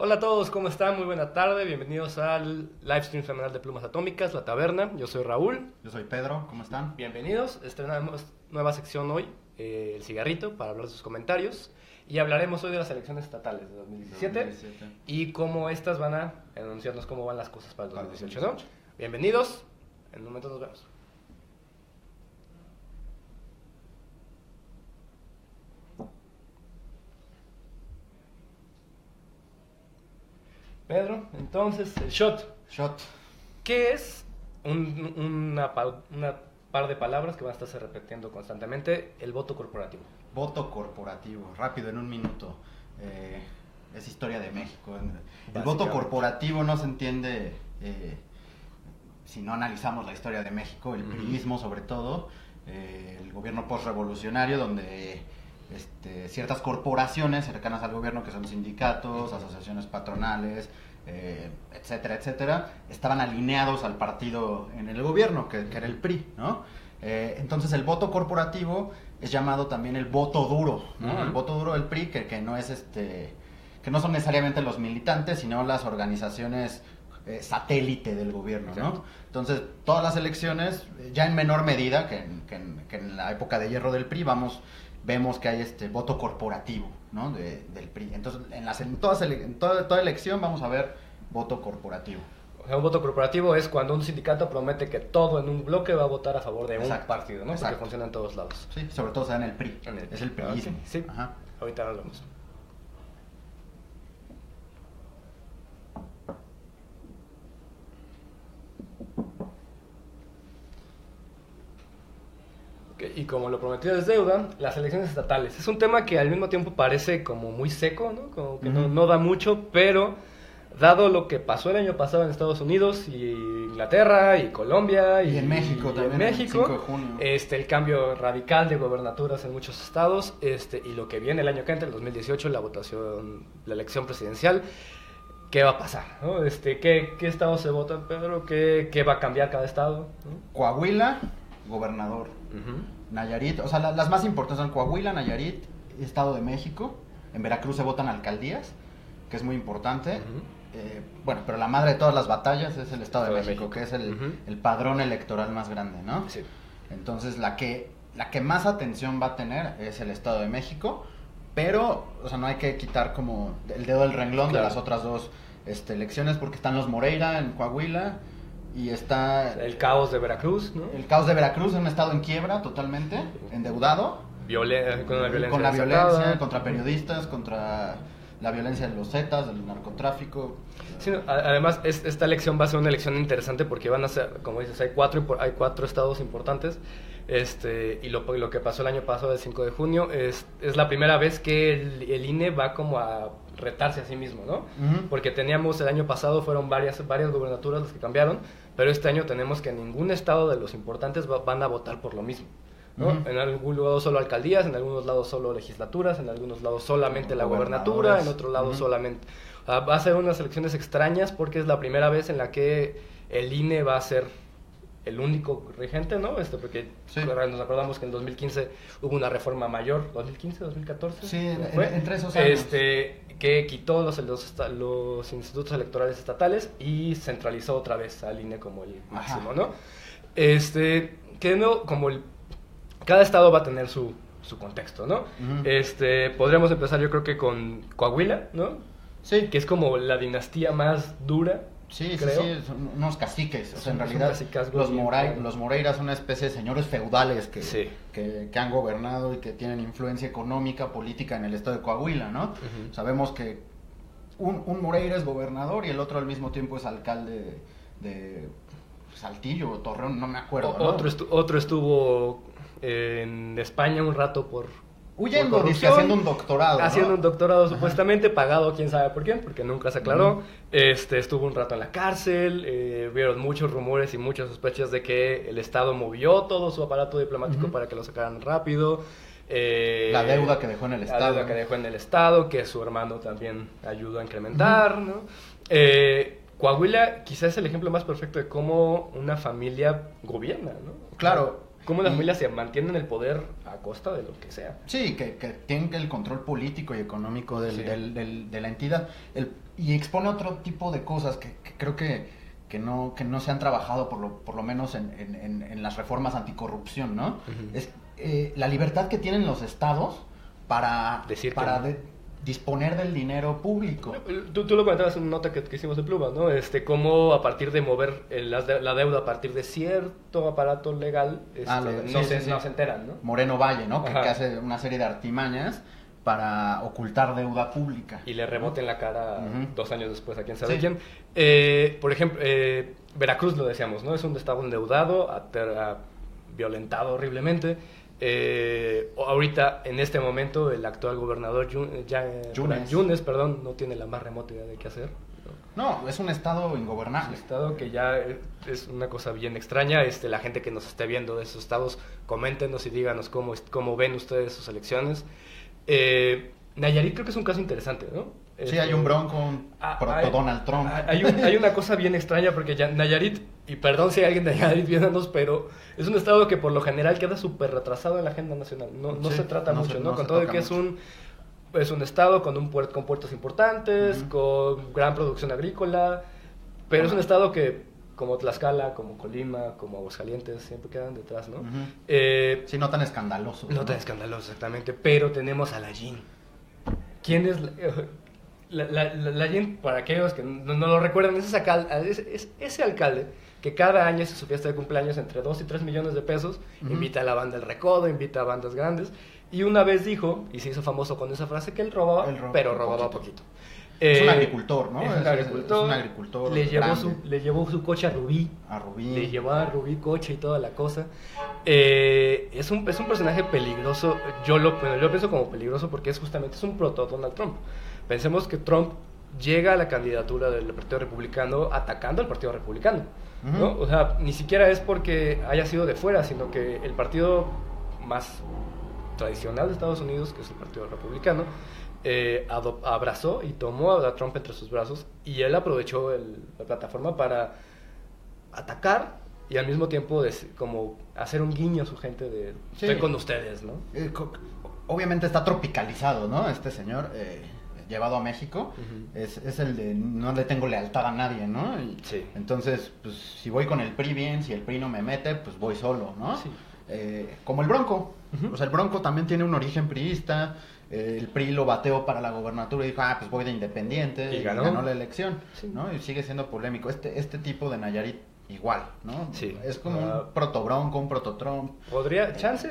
Hola a todos, ¿cómo están? Muy buena tarde, bienvenidos al livestream semanal de Plumas Atómicas, La Taberna. Yo soy Raúl. Yo soy Pedro, ¿cómo están? Bienvenidos, estrenamos nueva sección hoy, el cigarrito, para hablar de sus comentarios. Y hablaremos hoy de las elecciones estatales de 2017 y cómo estas van a anunciarnos cómo van las cosas para el 2018, ¿no? Bienvenidos, en un momento nos vemos. Pedro, entonces, el shot. Shot. ¿Qué es una par de palabras que van a estarse repitiendo constantemente? El voto corporativo. Voto corporativo, rápido, en un minuto. Es historia de México. El voto corporativo no se entiende si no analizamos la historia de México, el priismo sobre todo, el gobierno postrevolucionario donde ciertas corporaciones cercanas al gobierno, que son sindicatos, asociaciones patronales, etcétera, etcétera, estaban alineados al partido en el gobierno, que era el PRI, ¿no? Entonces el voto corporativo es llamado también el voto duro, ¿no? El voto duro del PRI, que no es que no son necesariamente los militantes, sino las organizaciones satélite del gobierno, ¿no? Entonces, todas las elecciones, ya en menor medida que en la época de hierro del PRI, vemos que hay voto corporativo, ¿no? del PRI. Entonces, en toda elección vamos a ver voto corporativo. O sea, un voto corporativo es cuando un sindicato promete que todo en un bloque va a votar a favor de un partido, ¿no? Porque funciona en todos lados. Sí, sobre todo se da en el PRI. Es el priismo. Okay. Sí, ajá. Ahorita hablamos. Y como lo prometido es deuda, las elecciones estatales. Es un tema que al mismo tiempo parece como muy seco, ¿no? Como que no da mucho, pero dado lo que pasó el año pasado en Estados Unidos y Inglaterra y Colombia y en México también, en México, el 5 de junio. El cambio radical de gobernaturas en muchos estados, y lo que viene el año que entra, el 2018, la votación, la elección presidencial. ¿Qué va a pasar? ¿No? ¿Qué estados se votan, Pedro? ¿Qué va a cambiar cada estado? ¿No? Coahuila, gobernador. Nayarit, o sea, las más importantes son Coahuila, Nayarit, Estado de México. En Veracruz se votan alcaldías, que es muy importante. Bueno, pero la madre de todas las batallas es el Estado de México, que es el padrón electoral más grande, ¿no? Sí. Entonces, la que más atención va a tener es el Estado de México, pero, o sea, no hay que quitar como el dedo del renglón de las otras dos elecciones, porque están los Moreira en Coahuila. Y está el caos de Veracruz, ¿no? El caos de Veracruz, un estado en quiebra totalmente, endeudado. Con la violencia contra periodistas, contra la violencia de los Zetas, del narcotráfico. Sí, además, esta elección va a ser una elección interesante porque van a ser, como dices, hay cuatro estados importantes. Y lo que pasó el año pasado, el 5 de junio, es la primera vez que el INE va como a retarse a sí mismo, ¿no? Porque teníamos, el año pasado fueron varias gubernaturas las que cambiaron, pero este año tenemos que ningún estado de los importantes van a votar por lo mismo, ¿no? En algún lado solo alcaldías, en algunos lados solo legislaturas, en algunos lados solamente la gobernatura, en otro lado solamente... va a ser unas elecciones extrañas porque es la primera vez en la que el INE va a ser el único regente, ¿no? Porque nos acordamos que en 2015 hubo una reforma mayor, 2015, 2014. Sí, entre esos años. Que quitó los institutos electorales estatales y centralizó otra vez al INE como el máximo, ¿no? Que no, como cada estado va a tener su contexto, ¿no? Podríamos empezar, yo creo que con Coahuila, ¿no? Sí. Que es como la dinastía más dura. Sí, creo. Sí, son unos caciques. O sea, en realidad los Moreira son una especie de señores feudales que han gobernado y que tienen influencia económica, política en el estado de Coahuila, ¿no? Sabemos que un Moreira es gobernador y el otro al mismo tiempo es alcalde de Saltillo o Torreón, no me acuerdo, ¿no? Otro estuvo en España un rato huyendo, haciendo un doctorado. Haciendo un doctorado supuestamente, pagado quién sabe por quién, porque nunca se aclaró. Estuvo un rato en la cárcel, vieron muchos rumores y muchas sospechas de que el Estado movió todo su aparato diplomático para que lo sacaran rápido. La deuda que dejó en el Estado. La deuda que dejó en el Estado, que su hermano también ayudó a incrementar, ¿no? Coahuila quizás es el ejemplo más perfecto de cómo una familia gobierna, ¿no? Claro. Cómo las familias se mantienen en el poder a costa de lo que sea. Sí, que tienen el control político y económico de la entidad. y expone otro tipo de cosas que creo que no se han trabajado por lo menos en las reformas anticorrupción, ¿no? Uh-huh. Es la libertad que tienen los estados para disponer del dinero público. Tú lo comentabas en una nota que hicimos de Pluma, ¿no? Cómo a partir de mover la deuda a partir de cierto aparato legal, no se enteran, ¿no? Moreno Valle, ¿no? Que hace una serie de artimañas para ocultar deuda pública. Y le rebote en la cara uh-huh. 2 años después a quién sabe quién. Por ejemplo, Veracruz lo decíamos, ¿no? Es un estado endeudado, violentado horriblemente. Ahorita, en este momento, el actual gobernador Yunes, no tiene la más remota idea de qué hacer. No, es un estado ingobernable. Es un estado que ya es una cosa bien extraña. La gente que nos esté viendo de esos estados, coméntenos y díganos cómo ven ustedes sus elecciones. Nayarit creo que es un caso interesante, ¿no? Sí, hay un bronco, proto Donald Trump. Hay una cosa bien extraña porque ya Nayarit, y perdón si hay alguien de Nayarit viéndonos, pero es un estado que por lo general queda súper retrasado en la agenda nacional. No se trata mucho, ¿no? Con todo que es un estado con puertos importantes, uh-huh. con gran producción agrícola, pero es un estado que, como Tlaxcala, como Colima, como Aguascalientes, siempre quedan detrás, ¿no? Uh-huh. Sí, no tan escandaloso. No tan escandaloso, exactamente, pero tenemos a Layín. ¿Quién es Layín? Para aquellos que no lo recuerdan, es ese alcalde que cada año hace su fiesta de cumpleaños entre 2 y 3 millones de pesos, uh-huh. invita a la banda El Recodo, invita a bandas grandes, y una vez dijo, y se hizo famoso con esa frase, que él robaba, pero robaba poquito. Es un agricultor, ¿no? Es un agricultor. Le llevó su coche a Rubí. Le llevó a Rubí coche y toda la cosa. Es un personaje peligroso. Yo lo pienso como peligroso porque es un proto Donald Trump. Pensemos que Trump llega a la candidatura del Partido Republicano atacando al Partido Republicano, uh-huh. ¿no? O sea, ni siquiera es porque haya sido de fuera, sino que el partido más tradicional de Estados Unidos, que es el Partido Republicano, abrazó y tomó a Trump entre sus brazos, y él aprovechó la plataforma para atacar y al mismo tiempo como hacer un guiño a su gente de estoy con ustedes, ¿no? Obviamente está tropicalizado, ¿no? Este señor llevado a México, uh-huh. es el de no le tengo lealtad a nadie, ¿no? Sí. Entonces, pues si voy con el PRI bien, si el PRI no me mete, pues voy solo, ¿no? Sí. Como el Bronco. Uh-huh. O sea, el Bronco también tiene un origen priista. El PRI lo bateó para la gobernatura y dijo, pues voy de independiente, y ganó la elección, sí. ¿no? Y sigue siendo polémico. Este tipo de Nayarit igual, ¿no? Sí. Es como un proto-Bronco, un proto-Trump. Chance,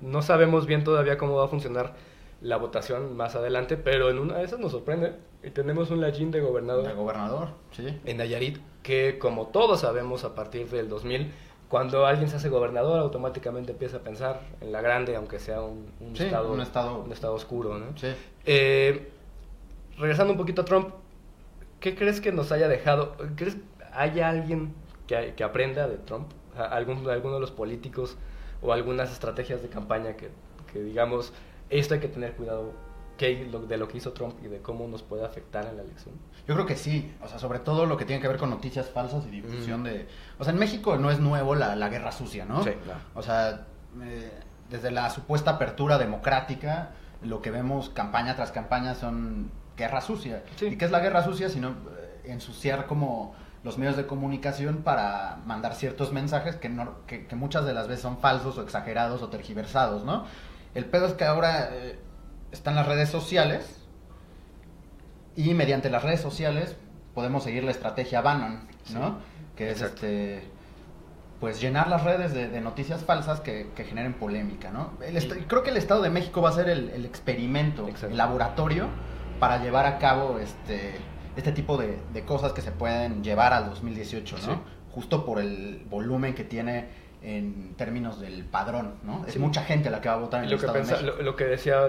no sabemos bien todavía cómo va a funcionar la votación más adelante, pero en una de esas nos sorprende y tenemos un Layín de gobernador. De gobernador, sí. En Nayarit, que como todos sabemos a partir del 2000, cuando alguien se hace gobernador, automáticamente empieza a pensar en la grande, aunque sea un estado oscuro, ¿no? Sí. Regresando un poquito a Trump, ¿qué crees que nos haya dejado? ¿Crees que haya alguien que aprenda de Trump? ¿Alguno de los políticos o algunas estrategias de campaña que digamos, esto hay que tener cuidado de lo que hizo Trump y de cómo nos puede afectar en la elección? Yo creo que sí, o sea, sobre todo lo que tiene que ver con noticias falsas y difusión de... O sea, en México no es nuevo la guerra sucia, ¿no? Sí, claro. O sea, desde la supuesta apertura democrática, lo que vemos campaña tras campaña son guerra sucia. Sí. ¿Y qué es la guerra sucia? Sino ensuciar como los medios de comunicación para mandar ciertos mensajes que muchas de las veces son falsos o exagerados o tergiversados, ¿no? El pedo es que ahora... están las redes sociales y mediante las redes sociales podemos seguir la estrategia Bannon, ¿no? Sí, que es pues llenar las redes de noticias falsas que generen polémica, ¿no? Creo que el Estado de México va a ser el experimento, el laboratorio para llevar a cabo este tipo de cosas que se pueden llevar al 2018, ¿no? Sí. Justo por el volumen que tiene en términos del padrón, ¿no? Es mucha gente la que va a votar en el Estado de México. Lo que decías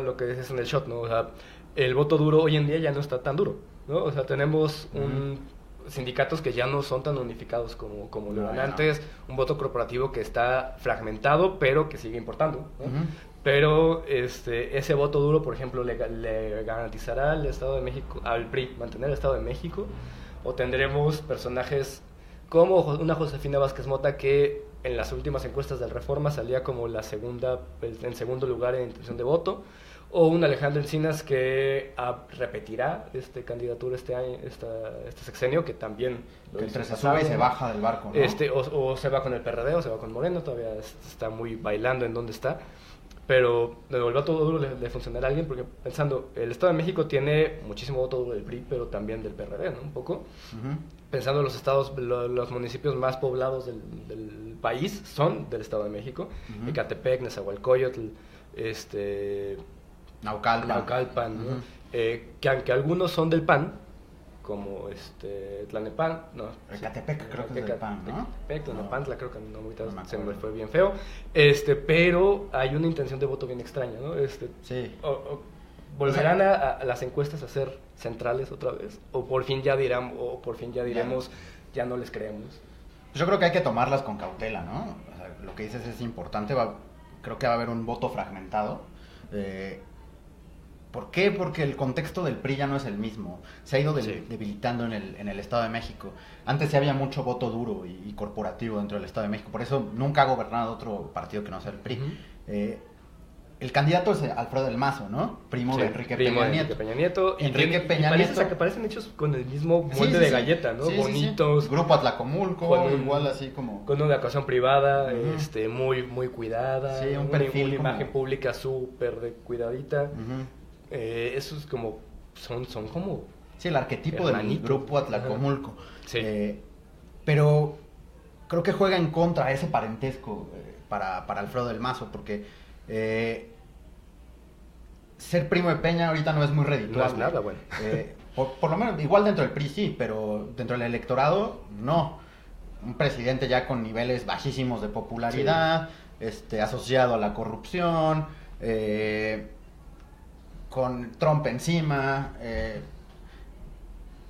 en el shot, ¿no? O sea, el voto duro hoy en día ya no está tan duro, ¿no? O sea, tenemos sindicatos que ya no son tan unificados como lo eran antes, un voto corporativo que está fragmentado, pero que sigue importando, ¿no? Uh-huh. Pero ese voto duro, por ejemplo, le garantizará al Estado de México, al PRI, mantener el Estado de México, o tendremos personajes como una Josefina Vázquez Mota que en las últimas encuestas del Reforma salía como en segundo lugar en intención de voto, o un Alejandro Encinas que repetirá candidatura este año, este sexenio, que también que entre se sube y se baja del barco, ¿no? O se va con el PRD o se va con Moreno, todavía está muy bailando en dónde está, pero le volvió a todo duro de funcionar a alguien, porque pensando, el Estado de México tiene muchísimo voto duro del PRI, pero también del PRD, ¿no? Un poco. Pensando en los estados, los municipios más poblados del país son del Estado de México, Ecatepec, Nezahualcóyotl, Naucalpan, ¿no? Que aunque algunos son del PAN, como Tlalnepantla, no. Ecatepec creo que es del PAN, ¿no? Ecatepec, Tlalnepantla, creo que ahorita no se me fue bien feo. Pero hay una intención de voto bien extraña, ¿no? Sí. ¿Volverán a las encuestas a ser centrales otra vez? ¿O por fin ya diremos, ya no les creemos? Yo creo que hay que tomarlas con cautela, ¿no? O sea, lo que dices es importante, creo que va a haber un voto fragmentado. ¿Por qué? Porque el contexto del PRI ya no es el mismo. Se ha ido debilitando en el Estado de México. Antes sí había mucho voto duro y corporativo dentro del Estado de México. Por eso nunca ha gobernado otro partido que no sea el PRI. El candidato es Alfredo del Mazo, ¿no? Primo de Enrique Peña Nieto. Enrique Peña Nieto. Que parecen hechos con el mismo molde de galleta, ¿no? Bonitos. Grupo Atlacomulco, igual así como... Con una educación privada, muy, muy cuidada. Sí, un perfil una imagen pública súper cuidadita. Eso es como... Son como... Sí, el arquetipo del Grupo Atlacomulco. Sí. Pero creo que juega en contra ese parentesco para Alfredo del Mazo, porque... ser primo de Peña ahorita no es muy redituable. No es nada, bueno. Por lo menos, igual dentro del PRI sí, pero dentro del electorado no. Un presidente ya con niveles bajísimos de popularidad, asociado a la corrupción, con Trump encima,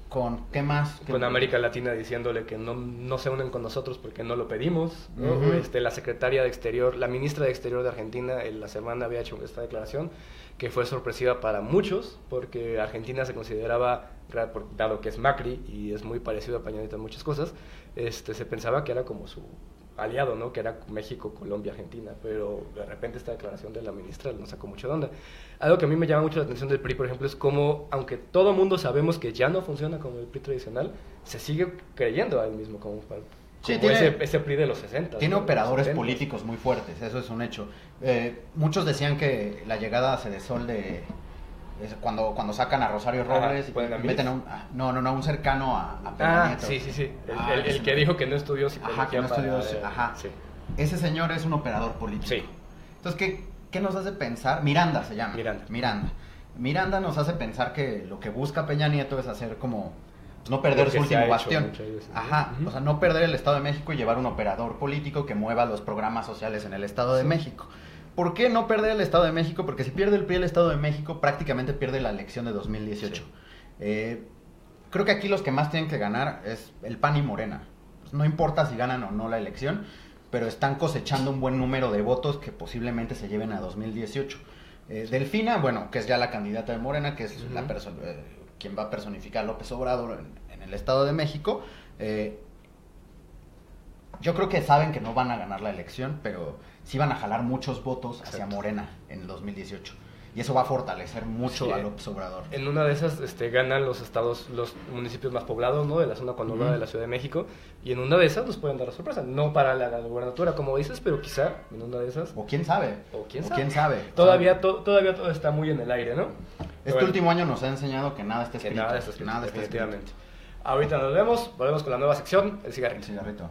con ¿qué más? Con América Latina diciéndole que no se unen con nosotros porque no lo pedimos, ¿no? La secretaria de Exterior, la ministra de Exterior de Argentina, la semana había hecho esta declaración que fue sorpresiva para muchos, porque Argentina se consideraba, dado que es Macri y es muy parecido a Peña Nieto en muchas cosas, se pensaba que era como su aliado, ¿no? Que era México, Colombia, Argentina, pero de repente esta declaración de la ministra nos sacó mucho de onda. Algo que a mí me llama mucho la atención del PRI, por ejemplo, es cómo, aunque todo el mundo sabemos que ya no funciona como el PRI tradicional, se sigue creyendo a él mismo como ese PRI de los 60. Tiene, ¿no?, operadores 70. políticos muy fuertes, eso es un hecho. Muchos decían que la llegada a Cedesol cuando sacan a Rosario Robles y meten a un cercano a Peña Nieto. Sí. El que dijo que no estudió psicología. Sí. Ese señor es un operador político. Sí. Entonces, ¿qué nos hace pensar? Miranda se llama. Miranda nos hace pensar que lo que busca Peña Nieto es hacer como... no perder su último bastión. O sea, no perder el Estado de México y llevar un operador político que mueva los programas sociales en el Estado de México. ¿Por qué no perder el Estado de México? Porque si pierde el PRI el Estado de México, prácticamente pierde la elección de 2018. Creo que aquí los que más tienen que ganar es el PAN y Morena. Pues no importa si ganan o no la elección, pero están cosechando un buen número de votos que posiblemente se lleven a 2018. Delfina, bueno, que es ya la candidata de Morena, que es la persona... quien va a personificar a López Obrador en el Estado de México. Yo creo que saben que no van a ganar la elección, pero sí van a jalar muchos votos hacia Morena en el 2018. Y eso va a fortalecer mucho a López Obrador. En una de esas ganan los municipios más poblados, ¿no?, de la zona conurbada de la Ciudad de México, y en una de esas nos pueden dar la sorpresa. No para la gubernatura, como dices, pero quizá en una de esas... O quién sabe. Todavía todo está muy en el aire, ¿no? Último año nos ha enseñado que nada está escrito. Nada está escrito. Ahorita nos volvemos con la nueva sección, el cigarrito.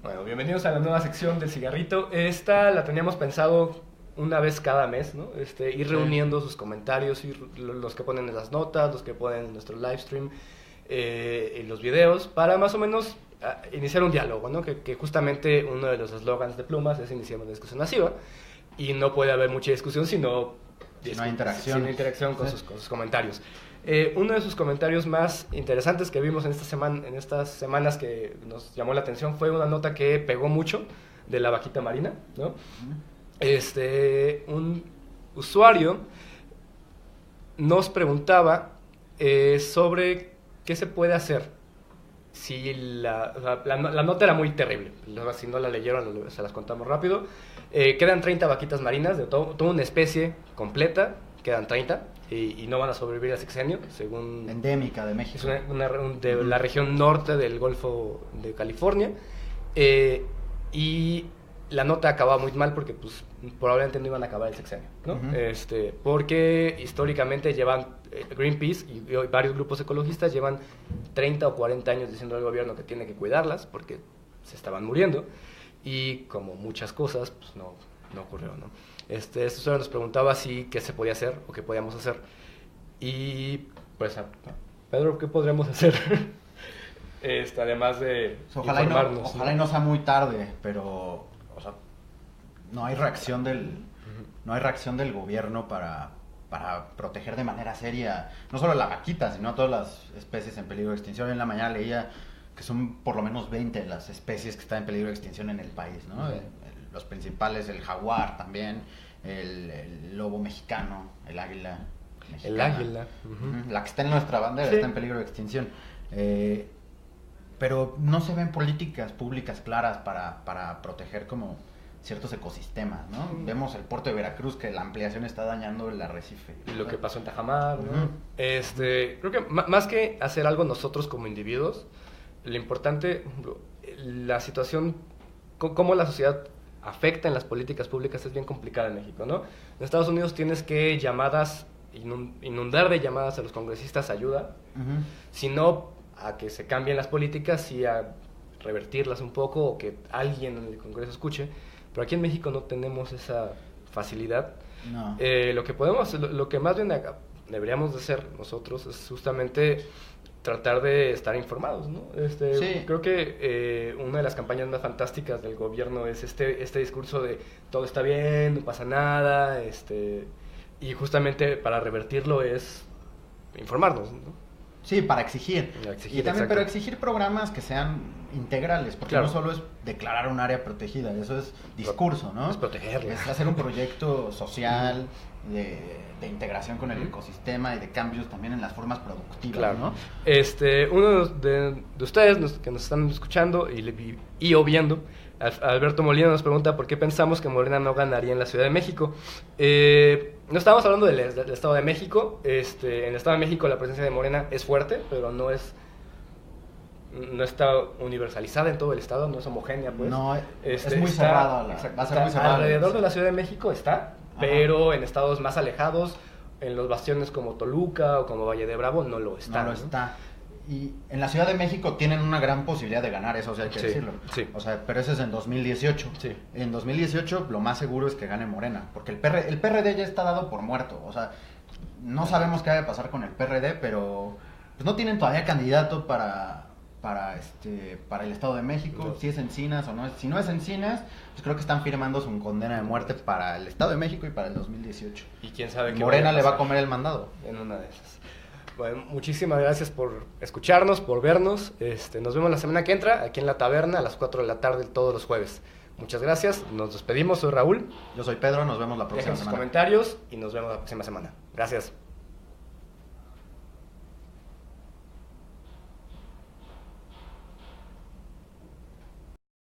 Bueno, bienvenidos a la nueva sección del cigarrito. Esta la teníamos pensado una vez cada mes, ¿no? Ir reuniendo sus comentarios, los que ponen en las notas, los que ponen en nuestro live stream, en los videos, para más o menos iniciar un diálogo, ¿no? Que justamente uno de los eslogans de Plumas es iniciar una discusión masiva, y no puede haber mucha discusión si no hay interacción con sus comentarios. Uno de sus comentarios más interesantes que vimos en estas semanas que nos llamó la atención fue una nota que pegó mucho de la vaquita marina, ¿no? usuario nos preguntaba sobre qué se puede hacer si la nota era muy terrible. Si no la leyeron, se las contamos rápido. Quedan 30 vaquitas marinas de toda una especie completa, quedan 30 y no van a sobrevivir al sexenio, según... Endémica de México. Es de la región norte del Golfo de California. Y la nota acababa muy mal porque pues probablemente no iban a acabar el sexenio, ¿no? Porque históricamente llevan Greenpeace y varios grupos ecologistas llevan 30 o 40 años diciendo al gobierno que tiene que cuidarlas porque se estaban muriendo y como muchas cosas pues no ocurrió, ¿no? Este usuario nos preguntaba qué se podía hacer o qué podíamos hacer y pues Pedro, ¿qué podríamos hacer? Además de informarnos. Ojalá y no sea muy tarde, pero o sea, no hay reacción del gobierno para proteger de manera seria no solo la vaquita, sino a todas las especies en peligro de extinción. En la mañana leía que son por lo menos 20 las especies que están en peligro de extinción en el país, ¿no? Los principales, el jaguar también, el lobo mexicano, el águila mexicana. El águila. La que está en nuestra bandera, sí, está en peligro de extinción. Pero no se ven políticas públicas claras para proteger como ciertos ecosistemas, ¿no? Vemos el puerto de Veracruz, que la ampliación está dañando el arrecife. Y lo que pasó en Tajamar, ¿no? Creo que más que hacer algo nosotros como individuos, lo importante, la situación, cómo la sociedad afecta en las políticas públicas es bien complicada en México, ¿no? En Estados Unidos tienes que inundar de llamadas a los congresistas ayuda, sino a que se cambien las políticas y a revertirlas un poco o que alguien en el Congreso escuche. Pero aquí en México no tenemos esa facilidad. No. Lo que más bien deberíamos de hacer nosotros es justamente tratar de estar informados, ¿no? Sí. Creo que una de las campañas más fantásticas del gobierno es este discurso de todo está bien, no pasa nada, y justamente para revertirlo es informarnos, ¿no? Sí, para exigir. Y también, pero exigir programas que sean integrales, porque no solo es declarar un área protegida, eso es discurso, ¿no? Es protegerla. Es hacer un proyecto social de integración con el ecosistema y de cambios también en las formas productivas, ¿no? Uno de ustedes que nos están escuchando y o viendo, Alberto Molina nos pregunta por qué pensamos que Morena no ganaría en la Ciudad de México. No estamos hablando del Estado de México. En el Estado de México la presencia de Morena es fuerte, pero no está universalizada en todo el estado, no es homogénea, pues. No, es muy cerrada. Va a ser muy cerrada. Alrededor de la Ciudad de México está, pero en estados más alejados, en los bastiones como Toluca o como Valle de Bravo, no lo está. No lo está. Y en la Ciudad de México tienen una gran posibilidad de ganar, eso hay que decirlo. Sí. O sea, pero eso es en 2018. Sí. En 2018 lo más seguro es que gane Morena, porque el PRD ya está dado por muerto. O sea, no sabemos qué va a pasar con el PRD, pero pues no tienen todavía candidato para el Estado de México, no. Si es Encinas o no es. Si no es Encinas, pues creo que están firmando su condena de muerte para el Estado de México y para el 2018. Y quién sabe qué Morena le va a comer el mandado. En una de esas. Bueno, muchísimas gracias por escucharnos, por vernos. Nos vemos la semana que entra aquí en la taberna a las 4 de la tarde todos los jueves. Muchas gracias, nos despedimos, soy Raúl. Yo soy Pedro, nos vemos la próxima semana. Dejen sus comentarios y nos vemos la próxima semana. Gracias.